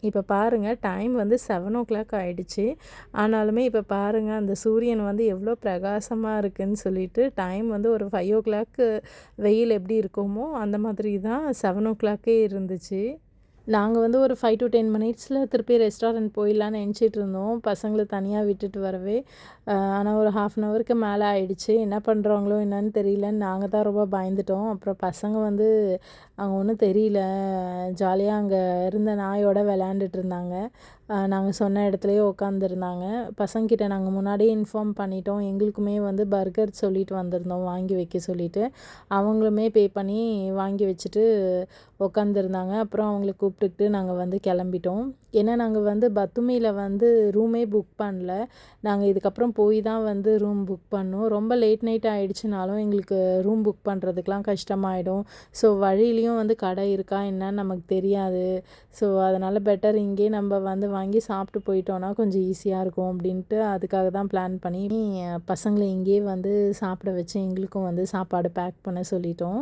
இப்போ பாருங்கள் டைம் வந்து 7:00 ஆயிடுச்சு. ஆனாலுமே இப்போ பாருங்கள் அந்த சூரியன் வந்து எவ்வளோ பிரகாசமாக இருக்குன்னு சொல்லிட்டு டைம் வந்து ஒரு 5:00 வெயில் எப்படி இருக்குமோ அந்த மாதிரி தான் 7:00 இருந்துச்சு. நாங்கள் வந்து ஒரு 5 to 10 மினிட்ஸில் திருப்பி ரெஸ்டாரண்ட் போயிடலான்னு நினச்சிட்டு இருந்தோம். பசங்களை தனியாக விட்டுட்டு வரவே. ஆனால் ஒரு 1/2 அன் ஹவருக்கு மேலே ஆயிடுச்சு. என்ன பண்ணுறாங்களோ என்னன்னு தெரியலன்னு நாங்கள் தான் ரொம்ப பயந்துட்டோம். அப்புறம் பசங்க வந்து அங்கே ஒன்றும் தெரியல, ஜாலியாக அங்கே இருந்த நாயோட விளையாண்டுட்டு இருந்தாங்க. நாங்கள் சொன்ன இடத்துலையே உட்காந்துருந்தாங்க. பசங்கக்கிட்ட நாங்கள் முன்னாடியே இன்ஃபார்ம் பண்ணிட்டோம். எங்களுக்குமே வந்து பர்கர் சொல்லிட்டு வந்திருந்தோம் வாங்கி வைக்க சொல்லிவிட்டு. அவங்களுமே பே பண்ணி வாங்கி வச்சுட்டு உட்காந்துருந்தாங்க. அப்புறம் அவங்கள கூப்பிட்டுக்கிட்டு நாங்கள் வந்து கிளம்பிட்டோம். ஏன்னா நாங்கள் வந்து பத்துமியில் வந்து ரூமே புக் பண்ணல. நாங்கள் இதுக்கப்புறம் போய் தான் வந்து ரூம் புக் பண்ணோம். ரொம்ப லேட் நைட் ஆகிடுச்சுனாலும் எங்களுக்கு ரூம் புக் பண்ணுறதுக்கெலாம் கஷ்டமாயிடும். ஸோ வழியிலையும் வந்து கடை இருக்கா என்னன்னு நமக்கு தெரியாது. ஸோ அதனால் பெட்டர் இங்கேயே நம்ம வந்து வாங்கி சாப்பிட்டு போயிட்டோன்னா கொஞ்சம் ஈஸியாக இருக்கும் அப்படின்ட்டு அதுக்காக தான் பிளான் பண்ணி பசங்களை இங்கேயே வந்து சாப்பிட வச்சு எங்களுக்கும் வந்து சாப்பாடு பேக் பண்ண சொல்லிட்டோம்.